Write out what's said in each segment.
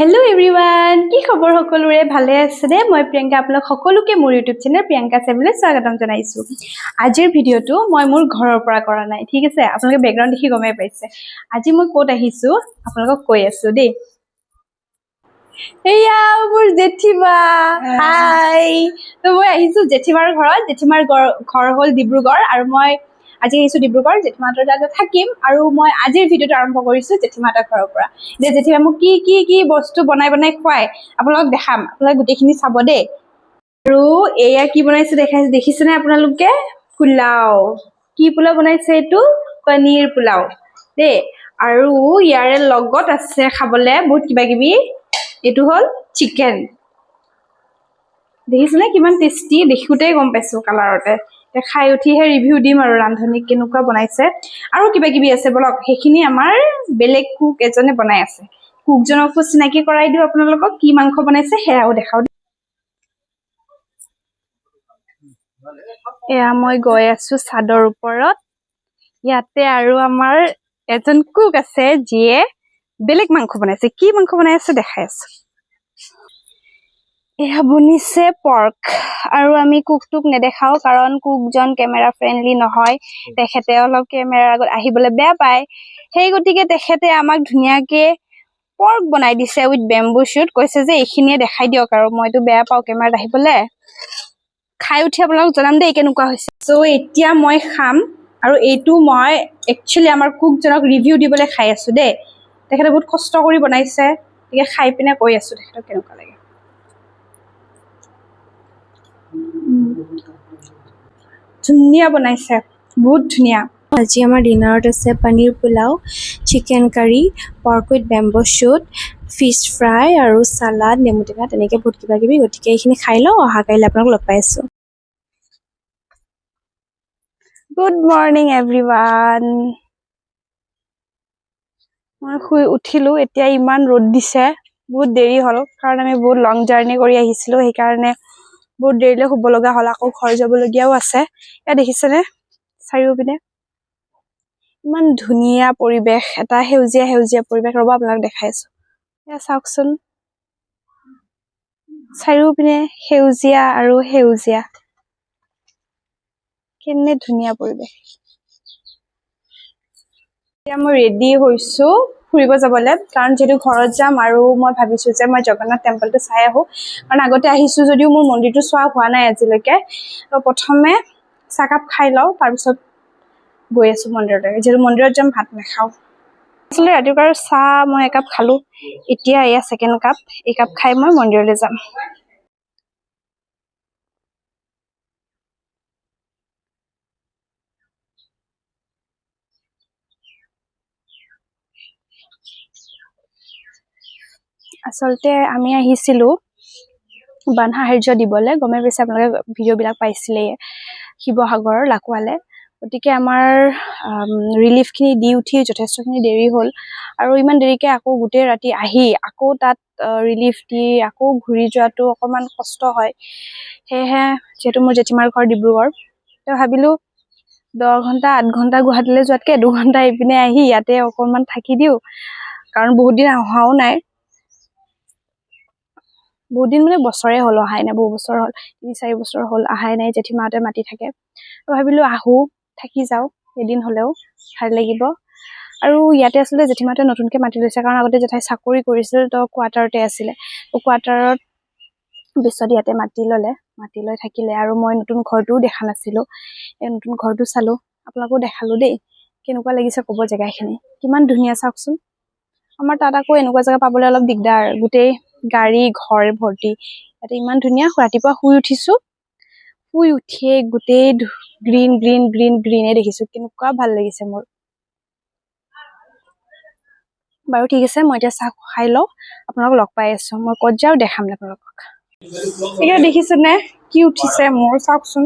Hello everyone কি খবৰ সকলোৰে ভালে আছে নে মই প্ৰিয়ংকা আপোনাক সকলোকে মোৰ ইউটিউব চেনেল প্ৰিয়ংকা চেভেলে স্বাগতম জনাইছো আজিৰ ভিডিওটো মই মোৰ ঘৰৰ পৰা কৰা নাই ঠিক আছে আপোনালোকে বেকগ্ৰাউণ্ড দেখি গমে পাইছে আজি মই কোত আহিছো আপোনালোকক কৈ আছো দেই এয়া মোৰ জেঠিমা হাই তো মই আহিছো জেঠিমাৰ ঘৰত জেঠিমাৰ ঘৰ হ'ল ডিব্ৰুগড় আৰু মই আজি আহিছো ডিব্ৰুগড় জেঠিমাহঁতৰ তাতে থাকিম আৰু মই আজিৰ ভিডিওটো আৰম্ভ কৰিছো জেঠিমাহঁতৰ ঘৰৰ পৰা যে জেঠিমা মোক কি বস্তু বনাই খুৱাই আপোনালোকক দেখাম আপোনালোকে গোটেইখিনি চাব দেই আৰু এয়া কি বনাইছে দেখিছেনে আপোনালোকে পোলাও কি পোলাও বনাইছে এইটো পনীৰ পোলাও দেই আৰু ইয়াৰে লগত আছে খাবলে বহুত কিবা কিবি এইটো হল চিকেন দেখিছেনে কিমান টেষ্টি দেখুতেই গম পাইছো কালাৰতে খাই উঠিহে ৰিভিউ দিম আৰু ৰান্ধনী কেনেকুৱা বনাইছে আৰু কিবা কিবি আছে বলক সেইখিনি আমাৰ বেলেগ কুক এজনে বনাই আছে কুকজনকো চিনাকি কৰাই দিও আপোনালোকক কি মাংস বনাইছে হেয়াও দেখাও এয়া মই গৈ আছো সাদৰ ওপৰত ইয়াতে আৰু আমাৰ এজন কুক আছে যিয়ে বেলেগ মাংস বনাইছে কি মাংস বনাই আছে দেখাই আছো এয়া বনিছে পৰ্ক আৰু আমি কুকটোক নেদেখাও কাৰণ কুকজন কেমেৰা ফ্ৰেন্ডলি নহয় তেখেতে অলপ কেমেৰাৰ আগত আহিবলৈ বেয়া পায় সেই গতিকে তেখেতে আমাক ধুনিয়াকে পৰ্ক বনাই দিছে উইথ বেম্বু শুট কৈছে যে এইখিনিয়ে দেখাই দিয়ক আৰু মইতো বেয়া পাও কেমেৰাত আহিবলৈ খাই উঠি আপোনালোক জনাম দেই কেনেকুৱা হৈছে সো এতিয়া মই খাম আৰু এইটো মই একচুয়ালি আমাৰ কুকজনক ৰিভিউ দিবলৈ খাই আছো দেই তেখেতে বহুত কষ্ট কৰি বনাইছে এতিয়া খাই পিনে কৈ আছো তেখেতক কেনেকুৱা লাগে ধুনিয়া বনাইছে বহুত ধুনিয়া আজি আমাৰ ডিনাৰত আছে paneer pulao chicken curry pork with bamboo shoot fish fry আৰু সালাড নেমু টেঙা তেনেকৈ বহুত কিবা কিবি গতিকে এইখিনি খাই লওঁ অহা কাইলৈ আপোনাক লগ পাই আছোঁ গুড মৰ্নিং এভৰিৱান মই শুই উঠিলো এতিয়া ইমান ৰ'দ দিছে বহুত দেৰি হ'ল কাৰণ আমি বহুত লং জাৰ্নি কৰি আহিছিলো সেইকাৰণে বহুত দেৰিলৈ শুব লগা হ'ল আকৌ ঘৰ যাবলগীয়াও আছে এয়া দেখিছেনে চাৰিওপিনে ইমান ধুনীয়া পৰিৱেশ এটা সেউজীয়া পৰিৱেশ ৰ'ব আপোনাক দেখাই আছো এয়া চাওকচোন চাৰিওপিনে সেউজীয়া আৰু সেউজীয়া কেনে ধুনীয়া পৰিৱেশ এতিয়া মই ৰেডি হৈছো ফুৰিব যাবলৈ কাৰণ যেটো ঘৰত যাম আৰু মই ভাবিছো যে মই জগন্নাথ টেম্পলটো চাই আহো কাৰণ আগতে আহিছো যদিও মোৰ মন্দিৰটো চোৱা হোৱা নাই আজিলৈকে তো প্ৰথমে চাকাপ খাই লওঁ তাৰপিছত গৈ আছো মন্দিৰলৈ যেটো মন্দিৰত যাম ভাত নাখাওঁ আসলে ৰাতিপুৱাৰ চাহ মই একাপ খালো এতিয়া এয়া সেকেন্ড কাপ এই কাপ খাই মই মন্দিৰলৈ যাম আসলতে আমি আহিছিলো বান সাহায্য দিবলৈ গমে পাইছে আপোনালোকে ভিডিঅ' বিলাক পাইছিলে শিৱসাগৰৰ লাকুৱালে গতিকে আমাৰ ৰিলিফখিনি দি উঠি যথেষ্টখিনি দেৰি হ'ল আৰু ইমান দেৰিকে আকৌ গোটেই ৰাতি আহি আকৌ তাত ৰিলিফ দি আকৌ ঘূৰি যোৱাটো অকমান কষ্ট হয় সেয়েহে যেহেতু মোৰ জেঠিমাৰ ঘৰ ডিব্ৰুগড় তো ভাবিলো 10 ঘণ্টা 8 ঘণ্টা গুৱাহাটীলৈ যোৱাতকে 2 ঘণ্টা ইপিনে আহি ইয়াতে অকমান থাকি দিও কাৰণ বহুত দিন অহাও নাই বহুত দিন মানে বছৰে হ'ল অহাই নাই বহু বছৰ হ'ল 3-4 বছৰ হ'ল অহাই নাই জেঠিমাহঁতে মাতি থাকে তো ভাবিলো আহো থাকি যাও এদিন হলেও ভাল লাগিব আৰু ইয়াতে আসলে জেঠিমাহঁতে নতুনকে মাতি লৈছে কাৰণ আগতে জেঠাই চাকৰি কৰিছিল তো কোৱাৰ্টাৰতে আছিলে তো কোৱাৰ্টাৰত বিছদ ইয়াতে মাতি লৈ থাকিলে আৰু মই নতুন ঘৰটোও দেখা নাছিলো এই নতুন ঘৰটো চালো আপোনাকো দেখালো দেই কেনেকুৱা লাগিছে ক'ব জেগাখিনি কিমান ধুনীয়া চাওকচোন আমাৰ তাত আকৌ এনেকুৱা জেগা পাবলৈ অলপ দিগদাৰ গোটেই গাড়ী ঘৰ ভৰ্তি ইয়াতে ইমান ধুনীয়া ৰাতিপুৱা শুই উঠিছো শুই উঠিয়ে গোটেই গ্ৰীণ দেখিছো কেনেকুৱা ভাল লাগিছে মোৰ বাৰু ঠিক আছে মই এতিয়া চাহ খাই লওঁ আপোনালোকক লগ পাই আছো মই ক'ত যাওঁ দেখাম আপোনালোকক এতিয়া দেখিছেনে কি উঠিছে মোৰ চাওকচোন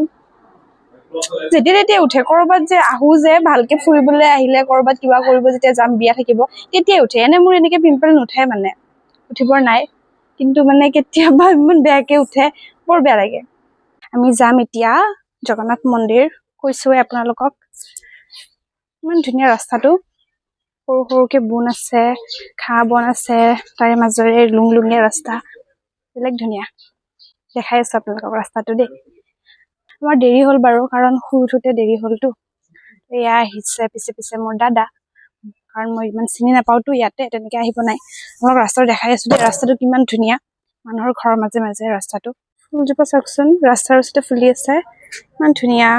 যেতিয়া উঠে কৰবাত যে আহো যে ভালকে ফুৰিবলৈ আহিলে কৰবাত কিবা কৰিব যেতিয়া যাম বিয়া থাকিব তেতিয়া উঠে এনে মোৰ এনেকে পিম্পল নুঠে মানে উঠিবৰ নাই কিন্তু মানে কেতিয়াবা ইমান বেয়াকে উঠে বৰ বেয়া লাগে আমি যাম এতিয়া জগন্নাথ মন্দিৰ কৈছোৱে আপোনালোকক ইমান ধুনীয়া ৰাস্তাটো সৰু সৰুকে বোন আছে, ঘাঁহ বন আছে, তাৰে মাজেৰে লুংলুঙীয়া ৰাস্তা, বেলেগ ধুনীয়া। দেখাই আছো আপোনালোকক ৰাস্তাটো দেই। আমাৰ দেৰি হ'ল বাৰু, কাৰণ শুই উঠোতে দেৰি হ'লতো। এয়া আহিছে পিছে পিছে মোৰ দাদা, কাৰণ মই ইমান চিনি নাপাওতো ইয়াতে, তেনেকে আহিব নাই। আপোনালোক ৰাস্তাটো দেখাই আছো দেই, ৰাস্তাটো কিমান ধুনীয়া, মানুহৰ ঘৰৰ মাজে মাজে ৰাস্তাটো। ফুলজোপা চাওকচোন, ৰাস্তাৰ ওচৰতে ফুলি আছে, ইমান ধুনীয়া।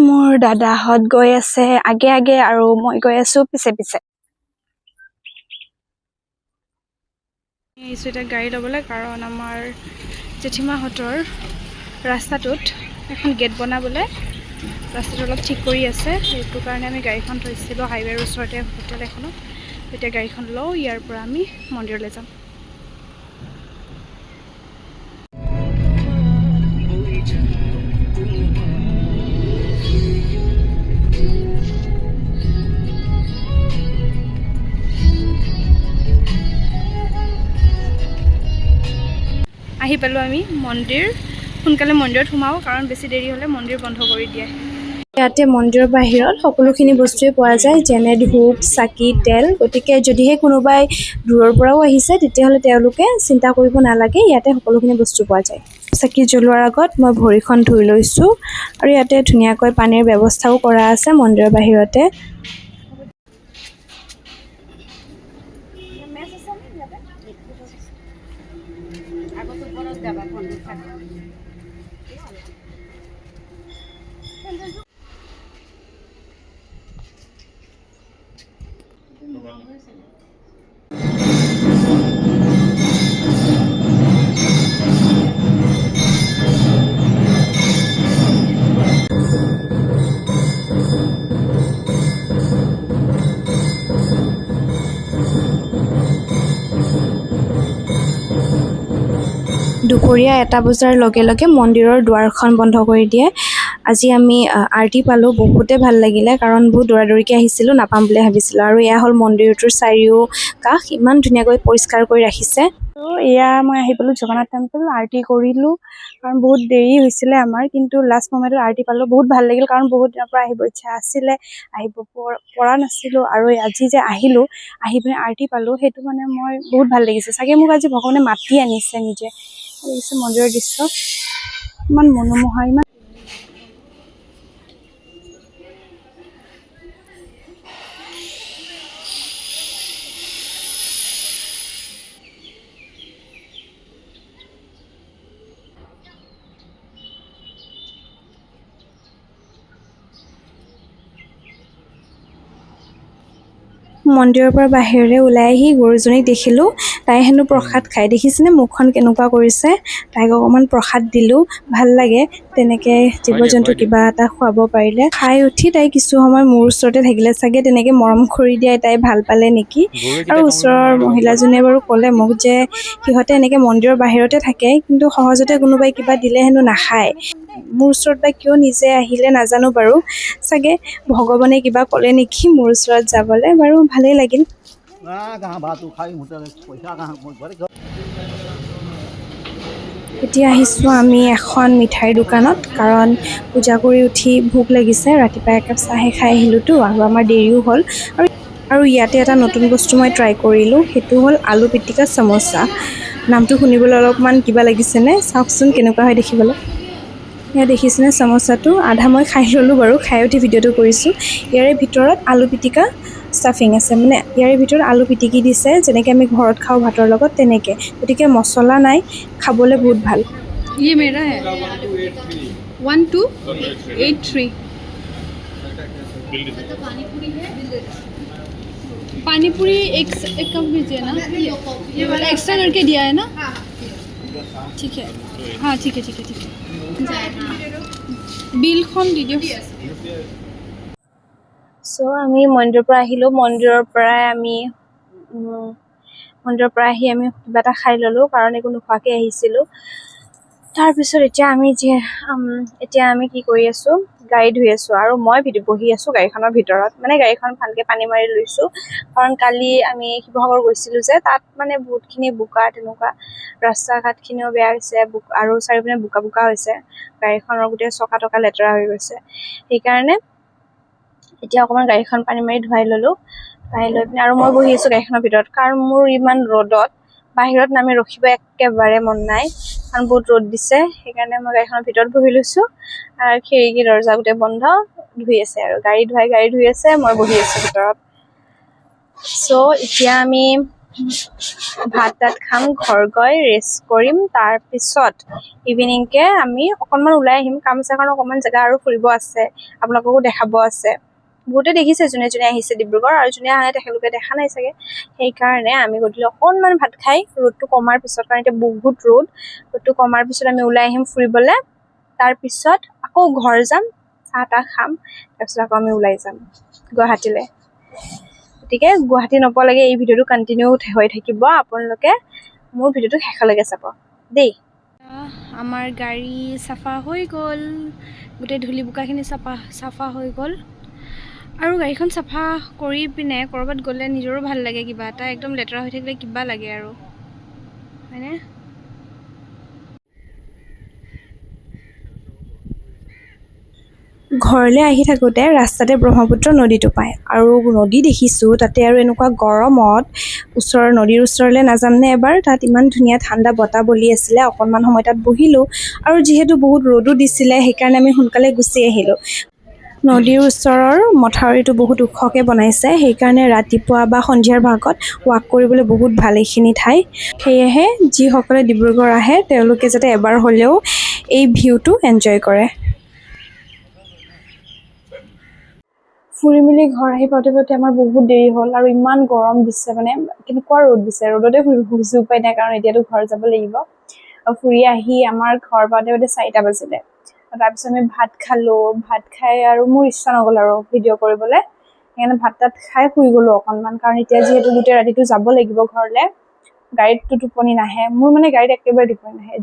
মোৰ দাদাহঁত গৈ আছে আগে আগে আৰু মই গৈ আছো পিছে পিছে। আহিছোঁ এতিয়া গাড়ী ল'বলৈ, কাৰণ আমাৰ জেঠীমাহঁতৰ ৰাস্তাটোত এখন গেট বনাবলৈ ৰাস্তাটো অলপ ঠিক কৰি আছে। সেইটো কাৰণে আমি গাড়ীখন থৈছিলোঁ হাইৱেৰ ওচৰতে হোটেল এখনত। এতিয়া গাড়ীখন লওঁ, ইয়াৰ পৰা আমি মন্দিৰলৈ যাম। আহি পালোঁ আমি মন্দিৰ। সোনকালে মন্দিৰত সোমাওঁ, কাৰণ বেছি দেৰি হ'লে মন্দিৰ বন্ধ কৰি দিয়ে। ইয়াতে মন্দিৰৰ বাহিৰত সকলোখিনি বস্তুৱে পোৱা যায়, যেনে ধূপ, চাকি, তেল। গতিকে যদিহে কোনোবাই দূৰৰ পৰাও আহিছে, তেতিয়াহ'লে তেওঁলোকে চিন্তা কৰিব নালাগে, ইয়াতে সকলোখিনি বস্তু পোৱা যায়। চাকি জ্বলোৱাৰ আগত মই ভৰিখন ধুই লৈছোঁ, আৰু ইয়াতে ধুনীয়াকৈ পানীৰ ব্যৱস্থাও কৰা আছে মন্দিৰৰ বাহিৰতে। দুপৰীয়া 1টা বজাৰ লগে লগে মন্দিৰৰ দুৱাৰখন বন্ধ কৰি দিয়ে। আজি আমি আৰতি পালোঁ, বহুতে ভাল লাগিলে, কাৰণ বহুত দৌৰা-দৌৰিকৈ আহিছিলোঁ, নাপাম বুলি ভাবিছিলোঁ। আৰু এয়া হ'ল মন্দিৰটোৰ চাৰিওকাষ, ইমান ধুনীয়াকৈ পৰিষ্কাৰ কৰি ৰাখিছে। এয়া মই আহি পালোঁ জগন্নাথ টেম্পল, আৰতি কৰিলোঁ, কাৰণ বহুত দেৰি হৈছিলে আমাৰ, কিন্তু লাষ্ট মমেণ্টত আৰতি পালোঁ। বহুত ভাল লাগিল, কাৰণ বহুত দিনৰ পৰা আহিব ইচ্ছা আছিলে, আহিব পৰা নাছিলোঁ। আৰু আজি যে আহিলোঁ, আহি পিনে আৰতি পালোঁ, সেইটো মানে মই বহুত ভাল লাগিছে। চাগে মোক আজি ভগৱানে মাতি আনিছে নিজে। দেখিছে মন্দিৰৰ দৃশ্য, ইমান মনোমোহা, ইমান মন্দিৰৰ পৰা বাহিৰলৈ ওলাই আহি গৰুজনীক দেখিলোঁ, তাই হেনো প্ৰসাদ খাই। দেখিছেনে মুখখন কেনেকুৱা কৰিছে? তাইক অকণমান প্ৰসাদ দিলোঁ, ভাল লাগে তেনেকৈ জীৱ-জন্তু কিবা এটা খুৱাব পাৰিলে। খাই উঠি তাই কিছু সময় মোৰ ওচৰতে থাকিলে, চাগে তেনেকৈ মৰম কৰি দিয়াই তাই ভাল পালে নেকি। আৰু ওচৰৰ মহিলাজনীয়ে বাৰু ক'লে মোক যে সিহঁতে এনেকৈ মন্দিৰৰ বাহিৰতে থাকে, কিন্তু সহজতে কোনোবাই কিবা দিলে হেনো নাখায়। মোৰ ওচৰত বা কিয় নিজে আহিলে নাজানো বাৰু, চাগে ভগৱানে কিবা ক'লে নেকি মোৰ ওচৰত যাবলৈ। বাৰু ভালেই লাগিল। এতিয়া আহিছোঁ আমি এখন মিঠাইৰ দোকানত, কাৰণ পূজা কৰি উঠি ভোক লাগিছে। ৰাতিপুৱা একাপ চাহে খাই আহিলোঁতো, আৰু আমাৰ দেৰিও হ'ল। আৰু ইয়াতে এটা নতুন বস্তু মই ট্ৰাই কৰিলোঁ, সেইটো হ'ল আলু পিটিকা সমোচা। নামটো শুনিবলৈ অলপমান কিবা লাগিছেনে? চাওকচোন কেনেকুৱা হয় দেখিবলৈ। ইয়াত দেখিছেনে সমোচাটো? আধা মই খাই ল'লোঁ বাৰু, খাই উঠি ভিডিঅ'টো কৰিছোঁ। ইয়াৰে ভিতৰত আলু পিটিকা ষ্টাফিং আছে, মানে ইয়াৰে ভিতৰত আলু পিটিকি দিছে, যেনেকৈ আমি ঘৰত খাওঁ ভাতৰ লগত তেনেকৈ। গতিকে মছলা নাই, খাবলৈ বহুত ভাল। ये मेरा है 1283। पानी पूरी एक कप दीजिए ना, ये वाला एक्स्ट्रा करके दिया है ना? ठीक है, हाँ ठीक है ठीक है ठीक है। बिलখন দি দিয়ক। চ' আমি মন্দিৰৰ পৰা আহিলোঁ, মন্দিৰৰ পৰা আহি আমি কিবা এটা খাই ল'লোঁ, কাৰণ একো নোখোৱাকৈ আহিছিলোঁ। তাৰপিছত এতিয়া আমি কি কৰি আছোঁ, গাড়ী ধুই আছো আৰু মই বহি আছো গাড়ীখনৰ ভিতৰত, মানে গাড়ীখন ভালকে পানী মাৰি লৈছো, কাৰণ কালি আমি শিৱসাগৰ গৈছিলো যে, তাত মানে বহুতখিনি বোকা, তেনেকুৱা ৰাস্তা ঘাটখিনিও বেয়া হৈছে আৰু চাৰিওপিনে বোকা বোকা হৈছে, গাড়ীখনৰ গোটেই চকা টকা লেতেৰা হৈ গৈছে। সেইকাৰণে এতিয়া অকণমান গাড়ীখন পানী মাৰি ধুৱাই ললো, ধুৱাই লৈ পিনে আৰু মই বহি আছো গাড়ীখনৰ ভিতৰত, কাৰণ মোৰ ইমান ৰ'দত বাহিৰত নামি ৰখিব একেবাৰে মন নাই, কাৰণ বহুত ৰ'দ দিছে। সেইকাৰণে মই গাড়ীখনৰ ভিতৰত বহি লৈছো, আৰু খিৰিকী দৰ্জা গোটেই বন্ধ, ধুই আছে আৰু গাড়ী ধুই আছে, মই বহি আছো ভিতৰত। চ' এতিয়া আমি ভাত তাত খাম, ঘৰ গৈ ৰেষ্ট কৰিম, তাৰপিছত ইভিনিংকে আমি অকণমান ওলাই আহিম, কামচাখন অকণমান জেগা আৰু ফুৰিব আছে, আপোনালোককো দেখাব আছে। বহুতে দেখিছে যোনে যোনে আহিছে ডিব্ৰুগড়, আৰু যোনে অহা নাই তেখেতলোকে দেখা নাই চাগে। সেইকাৰণে আমি গধূলি অকণমান ভাত খাই ৰ'দটো কমাৰ পিছত, কাৰণ এতিয়া বহুত ৰ'দটো কমাৰ পিছত আমি ওলাই আহিম ফুৰিবলৈ, তাৰপিছত আকৌ ঘৰ যাম, চাহ তাহ খাম, তাৰপিছত আকৌ আমি ওলাই যাম গুৱাহাটীলৈ। গতিকে গুৱাহাটী নোপোৱালৈকে এই ভিডিঅ'টো কণ্টিনিউ হৈ থাকিব, আপোনালোকে মোৰ ভিডিঅ'টো শেষলৈকে চাব দেই। আমাৰ গাড়ী চাফা হৈ গ'ল, গোটেই ধূলি বোকাখিনি চাফা হৈ গ'ল, আৰু গাড়ীখন চাফা কৰি পিনে ক'ৰবাত গ'লে নিজৰো ভাল লাগে, কিবা এটা একদম লেতেৰা হৈ থাকিলে কিবা লাগে আৰু, হয়নে? ঘৰলৈ আহি থাকোঁতে ৰাস্তাতে ব্ৰহ্মপুত্ৰ নদীটো পায়, আৰু নদী দেখিছোঁ তাতে, আৰু এনেকুৱা গৰমত নদীৰ ওচৰলৈ নাযামনে এবাৰ, তাত ইমান ধুনীয়া ঠাণ্ডা বতাহ বলি আছিলে, অকণমান সময় তাত বহিলোঁ, আৰু যিহেতু বহুত ৰ'দো দিছিলে সেইকাৰণে আমি সোনকালে গুচি আহিলোঁ। নদীৰ ওচৰৰ মথাউৰিটো বহুত ওখকৈ বনাইছে, সেইকাৰণে ৰাতিপুৱা বা সন্ধিয়াৰ ভাগত ৱাক কৰিবলৈ বহুত ভাল এইখিনি ঠাই। সেয়েহে যিসকলে ডিব্ৰুগড় আহে তেওঁলোকে যাতে এবাৰ হ'লেও এই ভিউটো এনজয় কৰে। ফুৰি মেলি ঘৰ আহি পাওঁতে আমাৰ বহুত দেৰি হ'ল, আৰু ইমান গৰম দিছে, মানে কেনেকুৱা ৰ'দ দিছে, ৰ'দতে ফুৰিব উপায় নাই, কাৰণ এতিয়াতো ঘৰ যাব লাগিব। আৰু ফুৰি আহি আমাৰ ঘৰ পাওঁতে 4টা বাজিলে, তাৰপিছত আমি ভাত খালোঁ, ভাত খাই আৰু মোৰ ইচ্ছা নগ'ল আৰু ভিডিঅ' কৰিবলৈ, সেইকাৰণে ভাত তাত খাই শুই গ'লোঁ অকণমান, কাৰণ এতিয়া যিহেতু গোটেই ৰাতিটো যাব লাগিব ঘৰলৈ, গাড়ীততো টোপনি নাহে, মোৰ মানে গাড়ীত একেবাৰে টোপনি নাহে,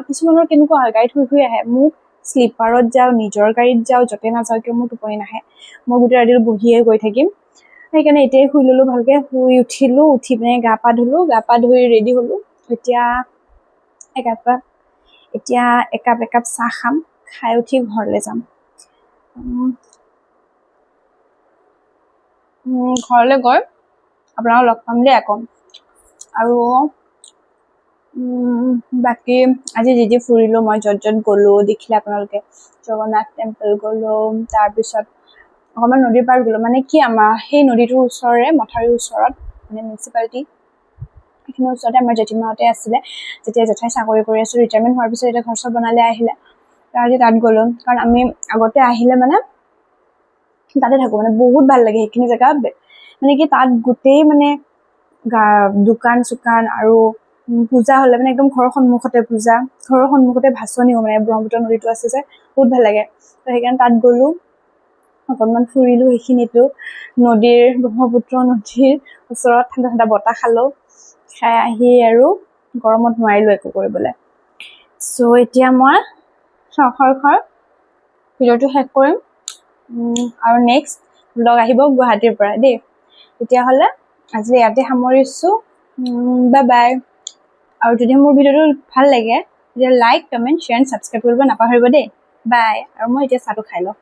কিছুমানৰ কেনেকুৱা হয় গাড়ীত শুই আহে, মোক শ্লিপাৰত যাওঁ, নিজৰ গাড়ীত যাওঁ, য'তে নাযাওঁ কিয় মোৰ টোপনি নাহে, মই গোটেই ৰাতিটো বহিয়ে গৈ থাকিম। সেইকাৰণে এতিয়াই শুই ল'লোঁ ভালকৈ, শুই উঠিলোঁ, উঠি পিনে গা পা ধুলোঁ, গা পা ধুই ৰেডি হ'লোঁ, এতিয়া একাপ চাহ খাম, খাই উঠি ঘৰলৈ যাম। ঘৰলৈ গৈ আপোনালোকক লগ পাম দেই আকৌ। আৰু বাকী আজি যি ফুৰিলোঁ, মই য'ত গ'লোঁ দেখিলে আপোনালোকে, জগন্নাথ টেম্পল গ'লোঁ, তাৰপিছত অকণমান নদীৰ পাৰ গ'লোঁ, মানে কি আমাৰ সেই নদীটোৰ ওচৰৰে মথাউৰিৰ ওচৰত, মানে মিউনিচিপালিটি সেইখিনিৰ ওচৰতে আমাৰ জেঠীমাহঁতে আছিলে, যেতিয়া জেঠাই চাকৰি কৰি আছোঁ, ৰিটায়াৰমেণ্ট হোৱাৰ পিছত এতিয়া ঘৰ চৰ বনালে, আহিলে, আজি তাত গ'লোঁ, কাৰণ আমি আগতে আহিলে মানে তাতে থাকোঁ, মানে বহুত ভাল লাগে সেইখিনি জেগা, মানে কি তাত গোটেই মানে দোকান চোকান, আৰু পূজা হ'লে মানে একদম ঘৰৰ সন্মুখতে পূজা, ঘৰৰ সন্মুখতে ভাচনিও, মানে ব্ৰহ্মপুত্ৰ নদীটো আছে যে, বহুত ভাল লাগে। তো সেইকাৰণে তাত গ'লোঁ, অকণমান ফুৰিলোঁ সেইখিনিতো, ব্ৰহ্মপুত্ৰ নদীৰ ওচৰত ঠাণ্ডা ঠাণ্ডা বতাহ খালোঁ, খাই আহি আৰু গৰমত নোৱাৰিলোঁ একো কৰিবলৈ। চ' এতিয়া মই ভিডিঅ'টো শেষ কৰিম, আৰু নেক্সট ব্লগ আহিব গুৱাহাটীৰ পৰা দেই। তেতিয়াহ'লে আজি ইয়াতে সামৰিছোঁ, বাই বাই। আৰু যদি মোৰ ভিডিঅ'টো ভাল লাগে তেতিয়া like, comment, share and subscribe কৰিব নাপাহৰিব দেই। বাই। আৰু মই এতিয়া চাহটো খাই লওঁ।